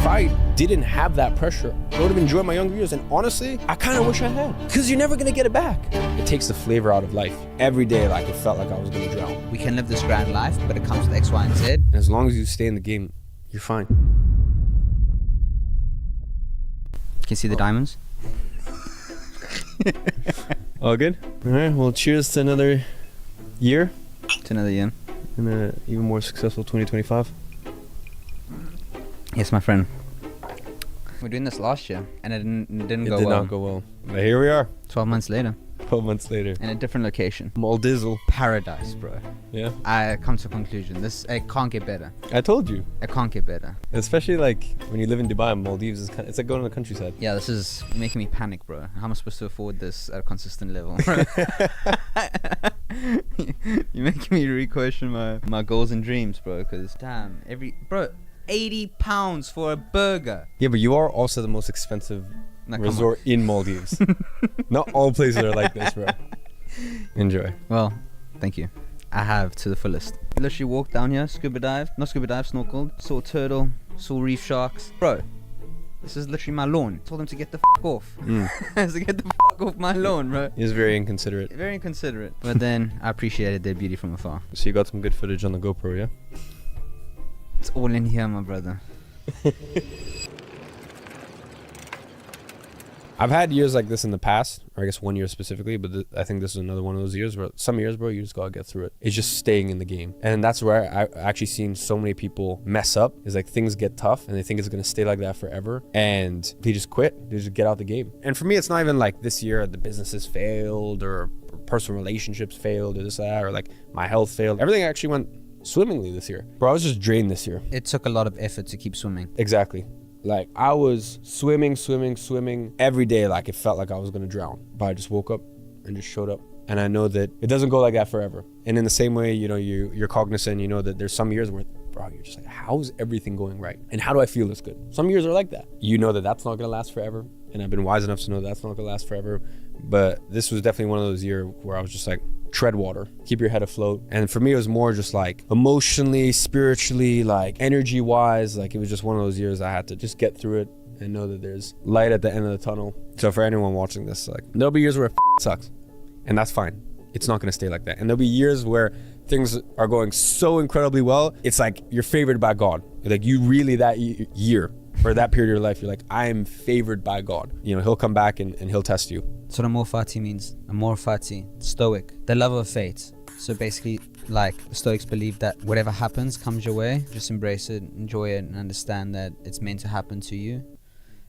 I didn't have that pressure, I would have enjoyed my younger years. And honestly, I kind of wish I had, because you're never gonna get it back. It takes the flavor out of life. Every day, like, it felt like I was gonna drown. We can live this grand life, but it comes with X, Y, and Z. And as long as you stay in the game, you're fine. Can you see the diamonds? All good? All right, well, cheers to another year. To another year. And an even more successful 2025. Yes, my friend. We're doing this last year, and it didn't go well. It did not go well. But here we are. 12 months later. 12 months later. In a different location. Maldizzle. Paradise, bro. Yeah. I come to a conclusion. It can't get better. I told you. It can't get better. Especially like when you live in Dubai, Maldives is it's like going to the countryside. Yeah, this is making me panic, bro. How am I supposed to afford this at a consistent level? You're making me re-question my goals and dreams, bro. Because damn, £80 for a burger. Yeah, but you are also the most expensive resort in Maldives. Not all places are like this, bro. Enjoy. Well, thank you. I have to the fullest. Literally walked down here, snorkeled, saw a turtle, saw reef sharks. Bro, this is literally my lawn. Told them to get the f*** off. To get the f*** off my lawn, bro. He was very inconsiderate. Very inconsiderate. But then I appreciated their beauty from afar. So you got some good footage on the GoPro, yeah? It's all in here, my brother. I've had years like this in the past, or I guess 1 year specifically, but I think this is another one of those years where some years, bro, you just gotta get through it. It's just staying in the game. And that's where I've actually seen so many people mess up, is like things get tough and they think it's gonna stay like that forever. And they just quit, they just get out the game. And for me, it's not even like this year the businesses failed or personal relationships failed or this or that, or like my health failed. Everything actually went swimmingly this year. Bro, I was just drained this year. It took a lot of effort to keep swimming. Exactly. Like I was swimming every day. Like it felt like I was gonna drown, but I just woke up and just showed up. And I know that it doesn't go like that forever. And in the same way, you know, you're cognizant, you know, that there's some years where, bro, you're just like, how is everything going right? And how do I feel this good? Some years are like that. You know that that's not gonna last forever. And I've been wise enough to know that's not gonna last forever. But this was definitely one of those years where I was just like, tread water, keep your head afloat. And for me, it was more just like emotionally, spiritually, like energy wise, like it was just one of those years I had to just get through it and know that there's light at the end of the tunnel. So for anyone watching this, like there'll be years where it sucks, and that's fine. It's not gonna stay like that. And there'll be years where things are going so incredibly well, it's like you're favored by God. Like you really, that year or that period of your life, you're like, I am favored by God. You know, he'll come back and he'll test you. So amor fati means amor fati, stoic, the love of fate. So basically, like the Stoics believe that whatever happens comes your way, just embrace it, enjoy it, and understand that it's meant to happen to you,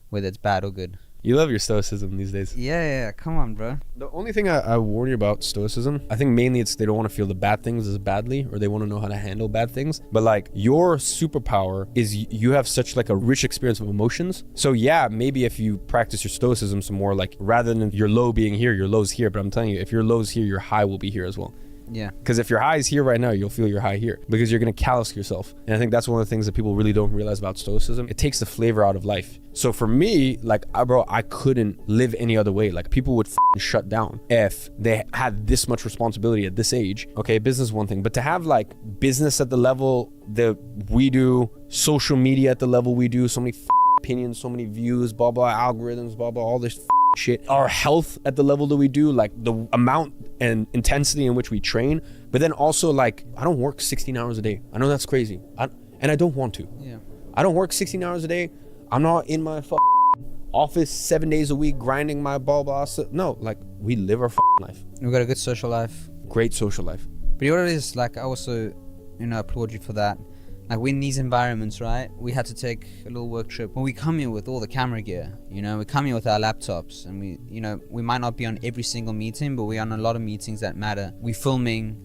whether it's bad or good. You love your stoicism these days. Yeah, come on, bro. The only thing I warn you about stoicism, I think mainly it's they don't want to feel the bad things as badly, or they want to know how to handle bad things. But like your superpower is you have such like a rich experience of emotions. So yeah, maybe if you practice your stoicism some more, like rather than your low being here, your low's here. But I'm telling you, if your low's here, your high will be here as well. Yeah. Because if your high is here right now, you'll feel your high here because you're going to callous yourself. And I think that's one of the things that people really don't realize about stoicism. It takes the flavor out of life. So for me, like, bro, I couldn't live any other way. Like people would shut down if they had this much responsibility at this age. Okay, business is one thing, but to have like business at the level that we do, social media at the level we do, so many opinions, so many views, blah, blah, algorithms, blah, blah, all this shit. Our health at the level that we do, like the amount and intensity in which we train, but then also like I don't work 16 hours a day. I know that's crazy, and I don't want to. Yeah. I don't work 16 hours a day. I'm not in my office 7 days a week grinding my blah. No, like we live our life. We've got a good social life. Great social life. But you know what it is, like I also, you know, applaud you for that. Like we're in these environments, right? We had to take a little work trip. When we come here with all the camera gear, you know, we come here with our laptops, and we, you know, we might not be on every single meeting, but we're on a lot of meetings that matter. We're filming,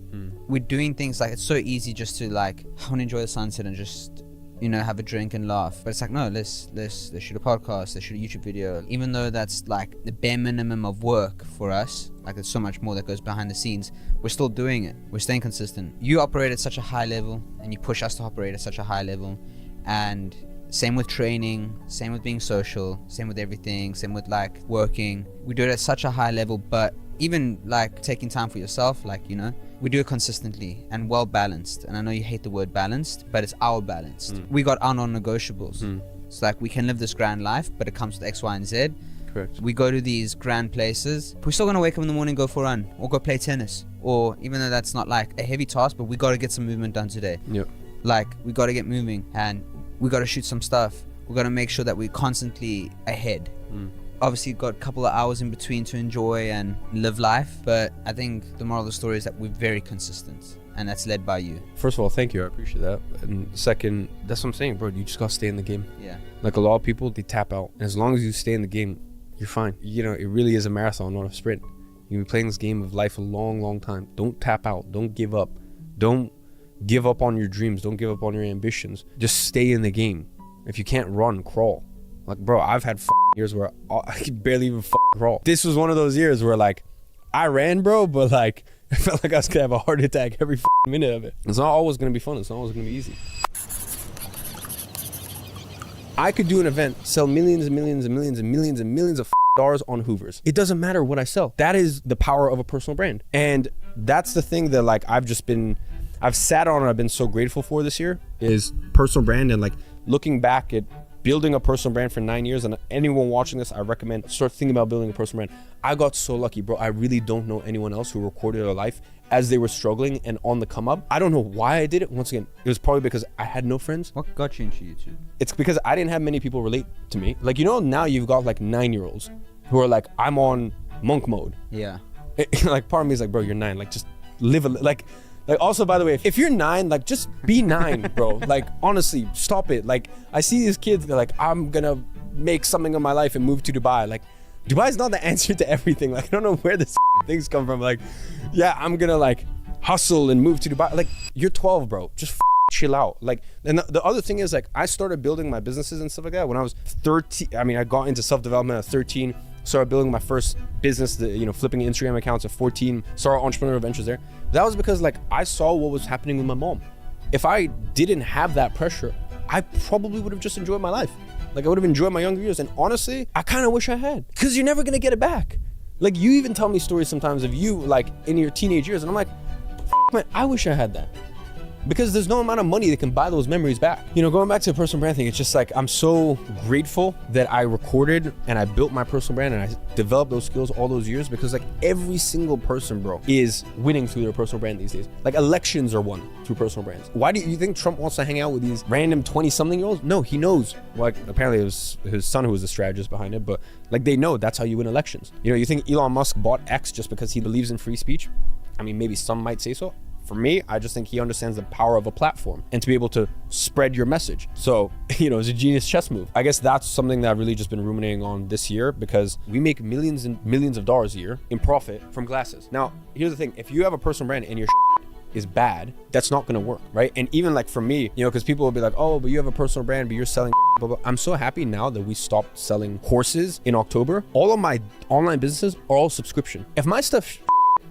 we're doing things like, it's so easy just to like, I want to enjoy the sunset and just, you know, have a drink and laugh. But it's like, no, let's shoot a podcast, let's shoot a YouTube video. Even though that's like the bare minimum of work for us, like there's so much more that goes behind the scenes, we're still doing it. We're staying consistent. You operate at such a high level and you push us to operate at such a high level. And same with training, same with being social, same with everything, same with like working. We do it at such a high level, but even like taking time for yourself, like, you know, we do it consistently and well balanced. And I know you hate the word balanced, but it's our balanced. We got our non-negotiables. It's like we can live this grand life, but it comes with X, Y, and Z. Correct. We go to these grand places. We're still gonna wake up in the morning, go for a run, or go play tennis. Or even though that's not like a heavy task, but we gotta get some movement done today. Yep. Like we gotta get moving, and we gotta shoot some stuff. We gotta make sure that we're constantly ahead. Obviously got a couple of hours in between to enjoy and live life, but I think the moral of the story is that we're very consistent, and that's led by you. First of all, thank you. I appreciate that. And second, that's what I'm saying, bro. You just gotta stay in the game. Yeah. Like a lot of people, they tap out. And as long as you stay in the game, you're fine. You know, it really is a marathon, not a sprint. You'll be playing this game of life a long, long time. Don't tap out. Don't give up. Don't give up on your dreams. Don't give up on your ambitions. Just stay in the game. If you can't run, crawl. Like, bro, I've had years where I could barely even crawl. This was one of those years where, like, I ran, bro, but, like, I felt like I was gonna have a heart attack every minute of it. It's not always gonna be fun. It's not always gonna be easy. I could do an event, sell millions and millions and millions and millions and millions of dollars on Hoovers. It doesn't matter what I sell. That is the power of a personal brand. And that's the thing that, like, I've sat on and I've been so grateful for this year is personal brand. And, like, looking back at building a personal brand for 9 years, and anyone watching this, I recommend start thinking about building a personal brand. I got so lucky, bro. I really don't know anyone else who recorded their life as they were struggling and on the come up. I don't know why I did it. Once again, it was probably because I had no friends. What got you into YouTube? It's because I didn't have many people relate to me. Like, you know, now you've got like 9-year-olds who are like, I'm on monk mode. Yeah. Like, part of me is like, bro, you're 9. Like, just live a like also, by the way, if you're 9, like, just be 9, bro. Like, honestly, stop it. Like, I see these kids, they're like, I'm gonna make something of my life and move to Dubai. Like, Dubai is not the answer to everything. Like, I don't know where this things come from. Like, yeah, I'm gonna like hustle and move to Dubai. Like, you're 12, bro. Just chill out. Like, and the other thing is, like, I started building my businesses and stuff like that when I was 13. I mean, I got into self-development at 13. Started building my first business, flipping Instagram accounts at 14. Started entrepreneurial ventures there. That was because, like, I saw what was happening with my mom. If I didn't have that pressure, I probably would have just enjoyed my life. Like, I would have enjoyed my younger years. And honestly, I kind of wish I had, because you're never gonna get it back. Like, you even tell me stories sometimes of you, like, in your teenage years, and I'm like, man, I wish I had that. Because there's no amount of money that can buy those memories back. You know, going back to the personal brand thing, it's just like, I'm so grateful that I recorded and I built my personal brand and I developed those skills all those years, because, like, every single person, bro, is winning through their personal brand these days. Like, elections are won through personal brands. Why do you think Trump wants to hang out with these random 20-something-year-olds? No, he knows. Like, apparently it was his son who was the strategist behind it, but, like, they know that's how you win elections. You know, you think Elon Musk bought X just because he believes in free speech? I mean, maybe some might say so. For me, I just think he understands the power of a platform and to be able to spread your message. So, you know, it's a genius chess move. I guess that's something that I've really just been ruminating on this year, because we make millions and millions of dollars a year in profit from glasses. Now, here's the thing. If you have a personal brand and your is bad, that's not gonna work, right? And even, like, for me, you know, because people will be like, oh, but you have a personal brand, but you're selling blah, blah. I'm so happy now that we stopped selling courses in October. All of my online businesses are all subscription. If my stuff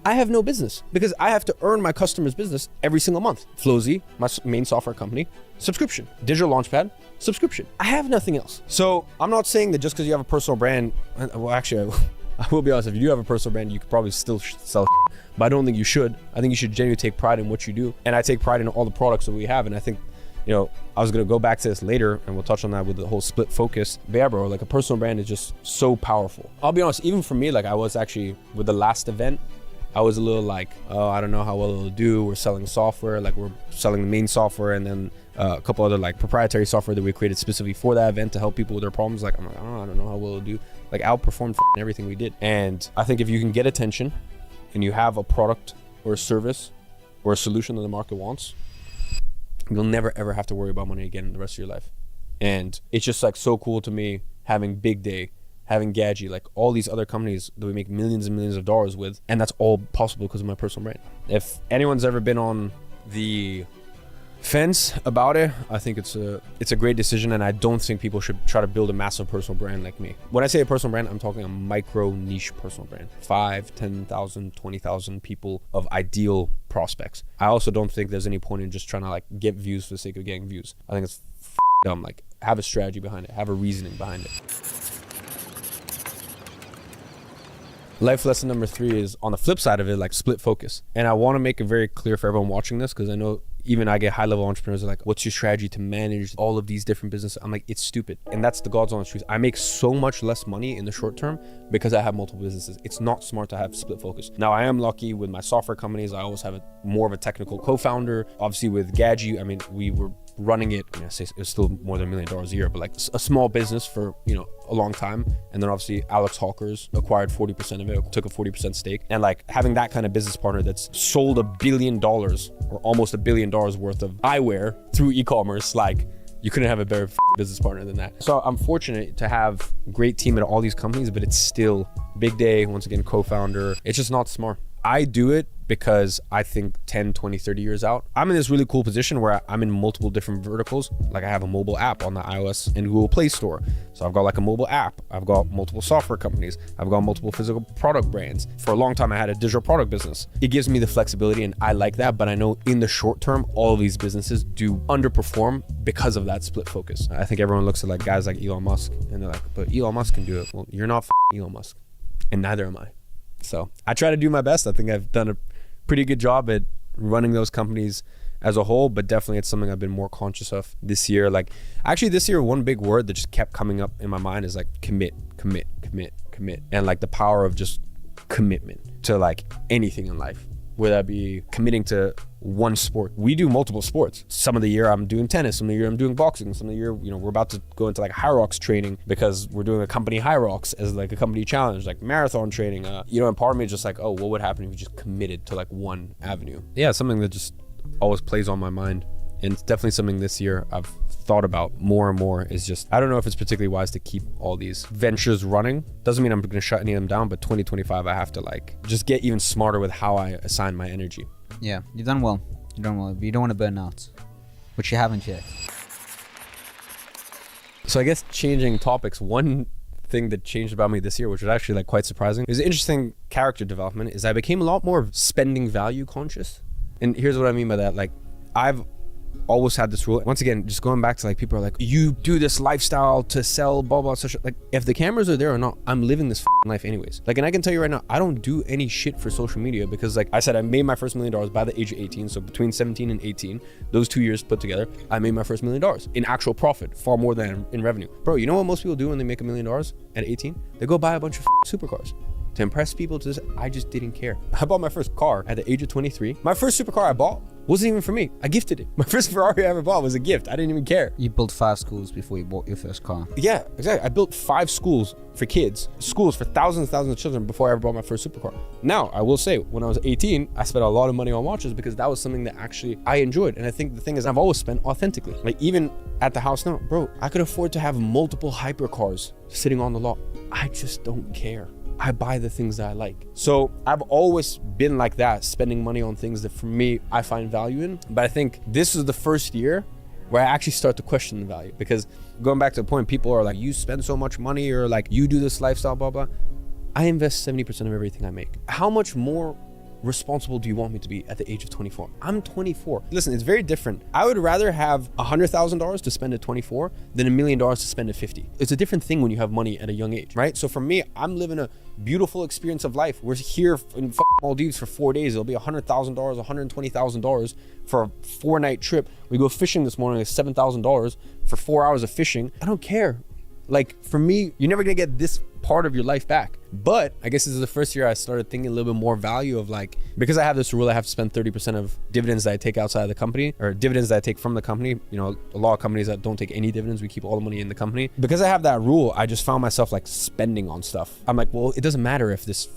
I have no business, because I have to earn my customers' business every single month. Flowzy, my main software company, subscription. Digital Launchpad, subscription. I have nothing else. So I'm not saying that just because you have a personal brand, well, actually, I will be honest, if you do have a personal brand, you could probably still sell, but I don't think you should. I think you should genuinely take pride in what you do. And I take pride in all the products that we have. And I think, you know, I was gonna go back to this later and we'll touch on that with the whole split focus. But yeah, bro, like, a personal brand is just so powerful. I'll be honest, even for me, like, I was actually, with the last event, I was a little like, oh, I don't know how well it'll do. We're selling software, like, we're selling the main software and then a couple other, like, proprietary software that we created specifically for that event to help people with their problems. Like, I'm like, oh, I don't know how well it'll do. Like, outperformed everything we did. And I think if you can get attention and you have a product or a service or a solution that the market wants, you'll never ever have to worry about money again in the rest of your life. And it's just, like, so cool to me having Big Day, having Gadzhi, like, all these other companies that we make millions and millions of dollars with, and that's all possible because of my personal brand. If anyone's ever been on the fence about it, I think it's a great decision, and I don't think people should try to build a massive personal brand like me. When I say a personal brand, I'm talking a micro niche personal brand. 5, 10,000, 20,000 people of ideal prospects. I also don't think there's any point in just trying to, like, get views for the sake of getting views. I think it's dumb. Like, have a strategy behind it, have a reasoning behind it. Life lesson number 3 is, on the flip side of it, like, split focus. And I want to make it very clear for everyone watching this, because I know even I get high level entrepreneurs are like, what's your strategy to manage all of these different businesses? I'm like, it's stupid. And that's the God's honest truth. I make so much less money in the short term because I have multiple businesses. It's not smart to have split focus. Now I am lucky with my software companies. I always have more of a technical co-founder. Obviously with Gadzhi, I mean, we were running it, I say it was still more than $1 million a year, but like a small business for, a long time. And then obviously Alex Hawkers acquired 40% of it, took a 40% stake. And like having that kind of business partner that's sold $1 billion or almost $1 billion worth of eyewear through e-commerce, like you couldn't have a better business partner than that. So I'm fortunate to have a great team at all these companies, but it's still big day, once again, co-founder. It's just not smart. I do it because I think 10, 20, 30 years out, I'm in this really cool position where I'm in multiple different verticals. Like I have a mobile app on the iOS and Google Play Store. So I've got like a mobile app. I've got multiple software companies. I've got multiple physical product brands. For a long time, I had a digital product business. It gives me the flexibility and I like that, but I know in the short term, all of these businesses do underperform because of that split focus. I think everyone looks at like guys like Elon Musk and they're like, but Elon Musk can do it. Well, you're not Elon Musk and neither am I. So I try to do my best. I think I've done a pretty good job at running those companies as a whole, but definitely it's something I've been more conscious of this year. Like actually this year, one big word that just kept coming up in my mind is like commit. And like the power of just commitment to like anything in life, whether that be committing to one sport. We do multiple sports. Some of the year I'm doing tennis, some of the year I'm doing boxing, some of the year, we're about to go into like high rocks training because we're doing a company high rocks as like a company challenge, like marathon training. And part of me is just like, oh, what would happen if you just committed to like one avenue? Yeah, something that just always plays on my mind. And it's definitely something this year I've thought about more and more is just, I don't know if it's particularly wise to keep all these ventures running. Doesn't mean I'm going to shut any of them down, but 2025, I have to like just get even smarter with how I assign my energy. Yeah, you've done well. You've done well. But you don't want to burn out, which you haven't yet. So I guess changing topics, one thing that changed about me this year, which was actually like quite surprising, is interesting character development, is I became a lot more spending value conscious. And here's what I mean by that. Like I've always had this rule. Once again, just going back to like people are like, you do this lifestyle to sell blah blah such, like if the cameras are there or not, I'm living this life anyways. Like, and I can tell you right now, I don't do any shit for social media because like I said, I made my first $1 million by the age of 18. So between 17 and 18, those 2 years put together, I made my first $1 million in actual profit, far more than in revenue. Bro, you know what most people do when they make $1 million at 18? They go buy a bunch of supercars. To impress people, to this, I just didn't care. I bought my first car at the age of 23. My first supercar I bought wasn't even for me. I gifted it. My first Ferrari I ever bought was a gift. I didn't even care. You built 5 schools before you bought your first car. Yeah, exactly. I built 5 schools for kids, schools for thousands and thousands of children before I ever bought my first supercar. Now, I will say, when I was 18, I spent a lot of money on watches because that was something that actually I enjoyed. And I think the thing is, I've always spent authentically. Like even at the house now, bro, I could afford to have multiple hypercars sitting on the lot. I just don't care. I buy the things that I like. So I've always been like that, spending money on things that for me, I find value in. But I think this is the first year where I actually start to question the value, because going back to the point, people are like, you spend so much money, or like you do this lifestyle, blah, blah. I invest 70% of everything I make. How much more responsible do you want me to be at the age of 24? I'm 24. Listen, it's very different. I would rather have $100,000 to spend at 24 than $1 million to spend at 50. It's a different thing when you have money at a young age, right? So for me, I'm living a beautiful experience of life. We're here in Maldives for 4 days. It'll be $100,000, $120,000 for a 4-night trip. We go fishing this morning, it's $7,000 for 4 hours of fishing. I don't care. Like for me, you're never gonna get this part of your life back. But I guess this is the first year I started thinking a little bit more value of like, because I have this rule, I have to spend 30% of dividends that I take outside of the company, or dividends that I take from the company. You know, a lot of companies that don't take any dividends, we keep all the money in the company. Because I have that rule, I just found myself like spending on stuff. I'm like, well, it doesn't matter if this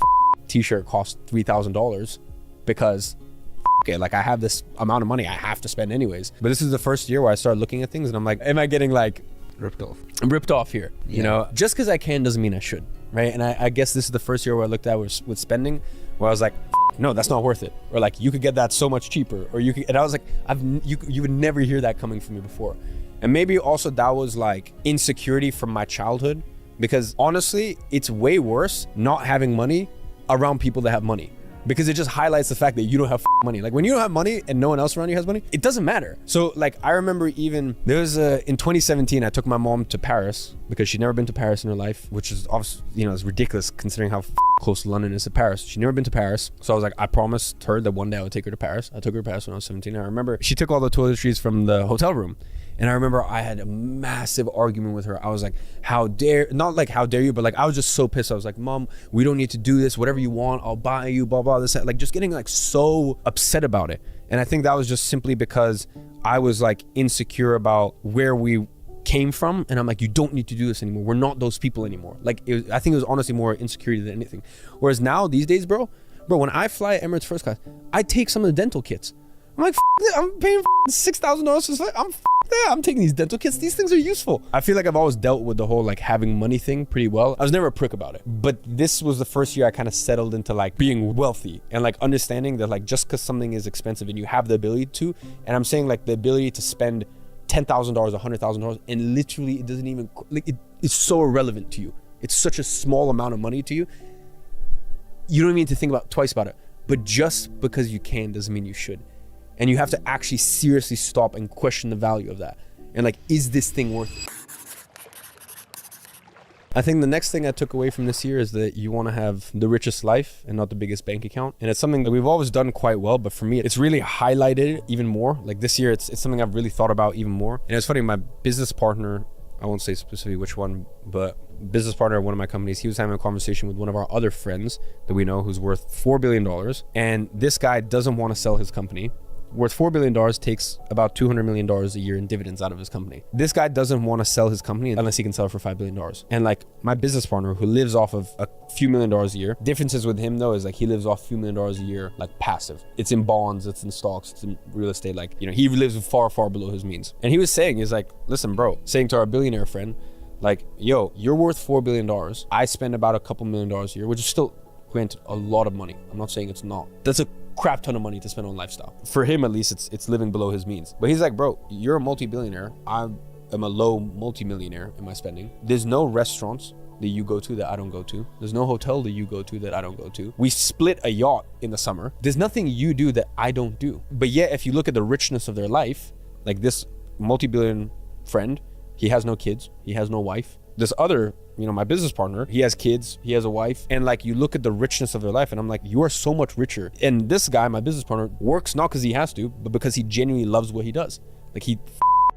t-shirt costs $3,000 because okay, like I have this amount of money I have to spend anyways. But this is the first year where I started looking at things and I'm like, am I getting like ripped off here? Yeah. You know, just because I can doesn't mean I should, right? And I guess this is the first year where I looked at with spending, where I was like, no, that's not worth it. Or like, you could get that so much cheaper, or you could, and I was like, you would never hear that coming from me before. And maybe also that was like insecurity from my childhood, because honestly, it's way worse not having money around people that have money. Because it just highlights the fact that you don't have money. Like when you don't have money and no one else around you has money, it doesn't matter. So like I remember even there was in 2017, I took my mom to Paris because she'd never been to Paris in her life, which is obviously, you know, it's ridiculous considering how close to London is to Paris. She'd never been to Paris. So I was like, I promised her that one day I would take her to Paris. I took her to Paris when I was 17. I remember she took all the toiletries from the hotel room. And I remember I had a massive argument with her. I was like, not like how dare you, but like I was just so pissed. I was like, Mom, we don't need to do this. Whatever you want, I'll buy you, blah, blah, this, that. Like just getting like so upset about it. And I think that was just simply because I was like insecure about where we came from. And I'm like, you don't need to do this anymore. We're not those people anymore. Like I think it was honestly more insecurity than anything. Whereas now these days, bro, when I fly Emirates first class, I take some of the dental kits. I'm like, I'm paying $6,000 for flight. I'm taking these dental kits. These things are useful. I feel like I've always dealt with the whole like having money thing pretty well. I was never a prick about it. But this was the first year I kind of settled into like being wealthy and like understanding that like just because something is expensive and you have the ability to, and I'm saying like the ability to spend $10,000, $100,000, and literally it doesn't even, like it's so irrelevant to you. It's such a small amount of money to you. You don't even need to think twice about it. But just because you can doesn't mean you should. And you have to actually seriously stop and question the value of that. And like, is this thing worth it? I think the next thing I took away from this year is that you want to have the richest life and not the biggest bank account. And it's something that we've always done quite well, but for me, it's really highlighted even more. Like this year, it's something I've really thought about even more. And it's funny, my business partner, I won't say specifically which one, but business partner at one of my companies, he was having a conversation with one of our other friends that we know who's worth $4 billion. And this guy doesn't want to sell his company. Worth $4 billion, takes about $200 million a year in dividends out of his company. This guy doesn't want to sell his company unless he can sell it for $5 billion. And like my business partner who lives off of a few $1 million a year, differences with him though is like he lives off a few $1 million a year, like passive. It's in bonds, it's in stocks, it's in real estate. Like, you know, he lives far, far below his means. And he was saying, he's like, listen, bro, saying to our billionaire friend, like, yo, you're worth $4 billion. I spend about a couple $1 million a year, which is still, granted, a lot of money. I'm not saying it's not. That's a crap ton of money to spend on lifestyle. For him, at least, it's living below his means. But he's like, bro, you're a multi-billionaire. I am a low multi-millionaire in my spending. There's no restaurants that you go to that I don't go to. There's no hotel that you go to that I don't go to. We split a yacht in the summer. There's nothing you do that I don't do. But yet, if you look at the richness of their life, like this multi-billion friend, he has no kids, he has no wife. This other, you know, my business partner, he has kids, he has a wife, and like you look at the richness of their life and I'm like, you are so much richer. And this guy, my business partner, works not because he has to, but because he genuinely loves what he does. Like he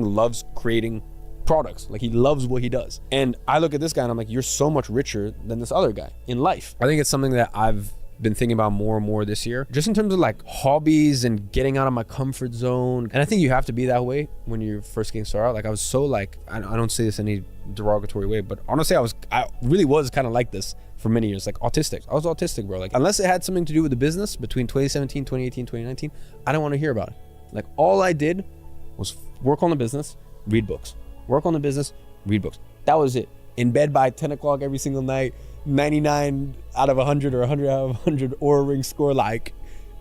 loves creating products. Like he loves what he does. And I look at this guy and I'm like, you're so much richer than this other guy in life. I think it's something that I've been thinking about more and more this year, just in terms of like hobbies and getting out of my comfort zone. And I think you have to be that way when you're first getting started. Like I was so like, I don't say this in any derogatory way, but honestly, I really was kind of like this for many years, like autistic. I was autistic, bro. Like unless it had something to do with the business between 2017, 2018, 2019, I don't want to hear about it. Like all I did was work on the business, read books, work on the business, read books. That was it. In bed by 10 o'clock every single night, 99 out of 100 or 100 out of 100 Oura Ring score. Like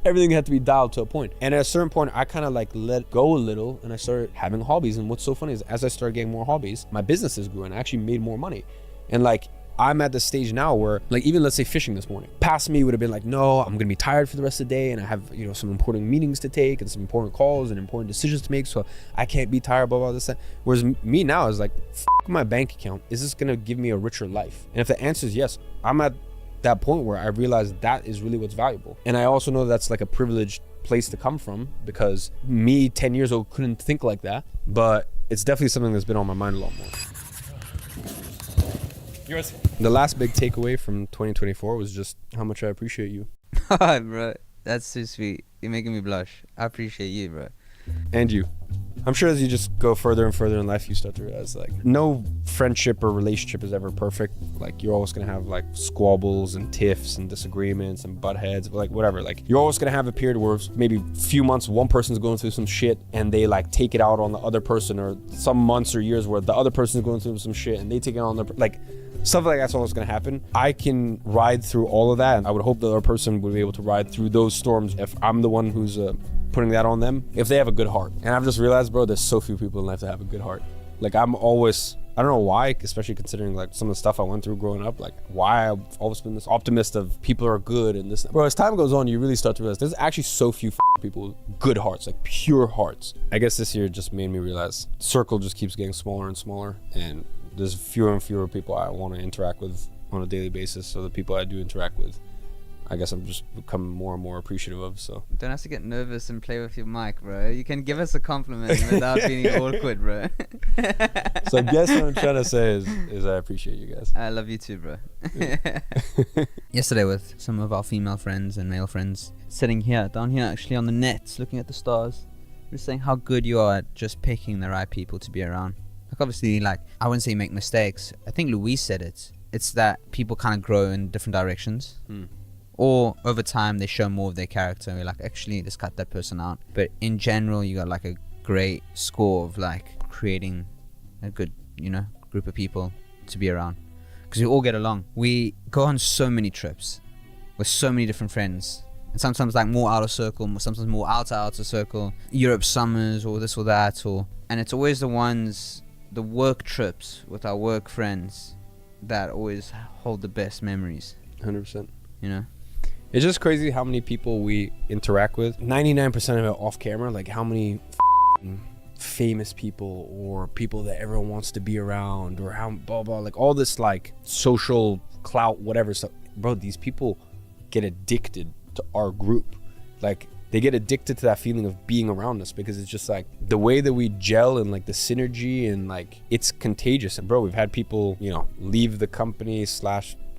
everything had to be dialed to a point. And at a certain point, I kind of like let go a little and I started having hobbies. And what's so funny is as I started getting more hobbies, my businesses grew and I actually made more money. And like, I'm at the stage now where like, even let's say fishing this morning, past me would have been like, no, I'm gonna be tired for the rest of the day and I have, you know, some important meetings to take and some important calls and important decisions to make, so I can't be tired, blah, blah, this, that. Whereas me now is like, my bank account, is this gonna give me a richer life? And if the answer is yes, I'm at that point where I realize that is really what's valuable. And I also know that's like a privileged place to come from, because me 10 years old couldn't think like that, but it's definitely something that's been on my mind a lot more. Yours. The last big takeaway from 2024 was just how much I appreciate you. Bro, that's so sweet. You're making me blush. I appreciate you, bro. And you. I'm sure as you just go further and further in life, you start to realize like no friendship or relationship is ever perfect. Like you're always gonna have like squabbles and tiffs and disagreements and butt heads, but like whatever. Like you're always gonna have a period where maybe a few months one person's going through some shit and they like take it out on the other person, or some months or years where the other person's going through some shit and they take it on like stuff like that's always gonna happen. I can ride through all of that, and I would hope the other person would be able to ride through those storms if I'm the one who's putting that on them, if they have a good heart. And I've just realized, bro, there's so few people in life that have a good heart. Like I'm always, I don't know why, especially considering like some of the stuff I went through growing up, like why I've always been this optimist of people are good and this. Bro, as time goes on, you really start to realize there's actually so few people with good hearts, like pure hearts. I guess this year just made me realize the circle just keeps getting smaller and smaller, and there's fewer and fewer people I want to interact with on a daily basis. So the people I do interact with, I guess I'm just becoming more and more appreciative of. So Don't have to get nervous and play with your mic, bro. You can give us a compliment without being awkward, bro. so I guess what I'm trying to say is I appreciate you guys. I love you too, bro. Yesterday with some of our female friends and male friends, sitting here, down here actually on the nets, looking at the stars, we're saying how good you are at just picking the right people to be around. Like obviously, like, I wouldn't say you make mistakes. I think Louise said it. It's that people kind of grow in different directions. Or over time they show more of their character and we're like, actually let's cut that person out. But in general you got like a great score of like creating a good, you know, group of people to be around, because we all get along. We go on so many trips with so many different friends, and sometimes like more outer circle, sometimes more outer circle, Europe summers or this or that, and it's always the work trips with our work friends that always hold the best memories. 100%. You know, it's just crazy how many people we interact with. 99% of it off camera. Like how many famous people or people that everyone wants to be around, or how blah blah, like all this like social clout, whatever stuff. Bro, these people get addicted to our group. Like they get addicted to that feeling of being around us, because it's just like the way that we gel and like the synergy, and like it's contagious. And bro, we've had people, you know, leave the company /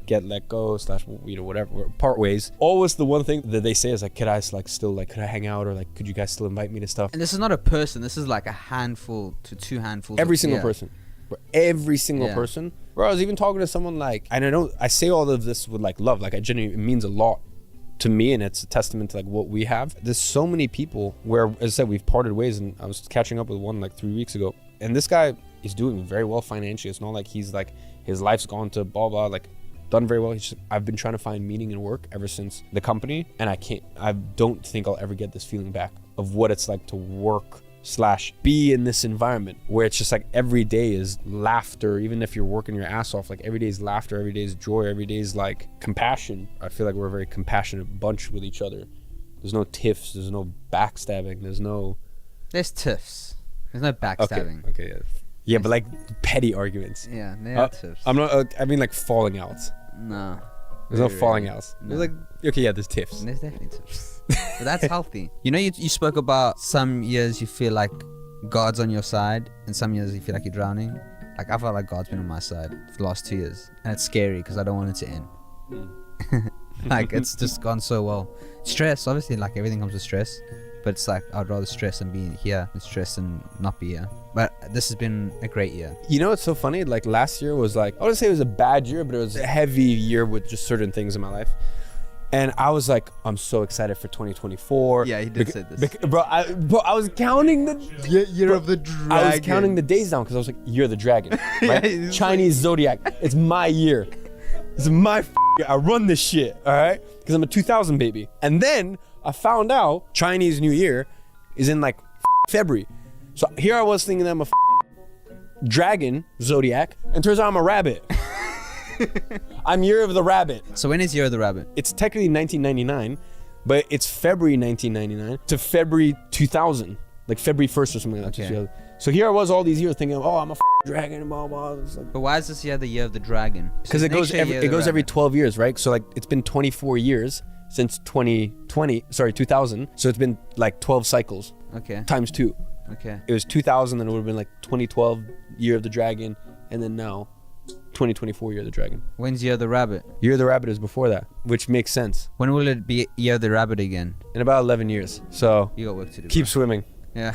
get let go / you know, whatever, part ways. Always the one thing that they say is like, could I hang out, or like, could you guys still invite me to stuff? and this is not a person, this is like a handful to 2 handfuls Every of, single yeah. person, bro, every single Yeah. person. Bro, I was even talking to someone like, and I say all of this with like love, like I genuinely, it means a lot to me, and it's a testament to like what we have. There's so many people where, as I said, we've parted ways, and I was catching up with one like 3 weeks ago, and this guy is doing very well financially. It's not like he's like, his life's gone to blah blah, like done very well. He's just, I've been trying to find meaning in work ever since the company, and I don't think I'll ever get this feeling back of what it's like to work / be in this environment where it's just like every day is laughter. Even if you're working your ass off, like every day is laughter, every day is joy, every day is like compassion. I feel like we're a very compassionate bunch with each other. There's no tiffs, there's no backstabbing, There's tiffs, there's no backstabbing. Okay, yeah, but like petty arguments. Yeah, there are tiffs. I'm not, I mean like falling outs. No, There's no very falling rarely. outs. No. There's like, okay, yeah, there's tiffs. There's definitely tips. But that's healthy. You know, you spoke about some years you feel like God's on your side, and some years you feel like you're drowning. Like I felt like God's been on my side for the last 2 years, and it's scary because I don't want it to end. Like it's just gone so well. Stress, obviously, like everything comes with stress, but it's like I'd rather stress and be here than stress and not be here. But this has been a great year. You know, it's so funny. Like last year was like, I wouldn't say it was a bad year, but it was a heavy year with just certain things in my life. And I was like, I'm so excited for 2024. Yeah, he did say this. Bro, I was counting the Year of the Dragon. I was counting the days down because I was like, you're the dragon. Right? Yeah, Chinese zodiac. It's my year. It's my year. I run this shit, all right? Because I'm a 2000 baby. And then I found out Chinese New Year is in like February. So here I was thinking that I'm a dragon zodiac, and turns out I'm a rabbit. I'm year of the rabbit. So when is Year of the Rabbit? It's technically 1999, but it's February 1999 to February 2000, like February 1st or something like that. Okay. So here I was all these years thinking, oh, I'm a dragon, blah blah. It's like, But why is this year the Year of the Dragon? because it goes every 12 years, right? So like it's been 24 years since 2000. So it's been like 12 cycles Okay. times 2. Okay. It was 2000, then it would have been like 2012 Year of the Dragon, and then now 2024 Year of the Dragon. When's Year of the Rabbit? Year of the Rabbit is before that, which makes sense. When will it be Year of the Rabbit again? In about 11 years. So You got work to do. keep bro. swimming. Yeah.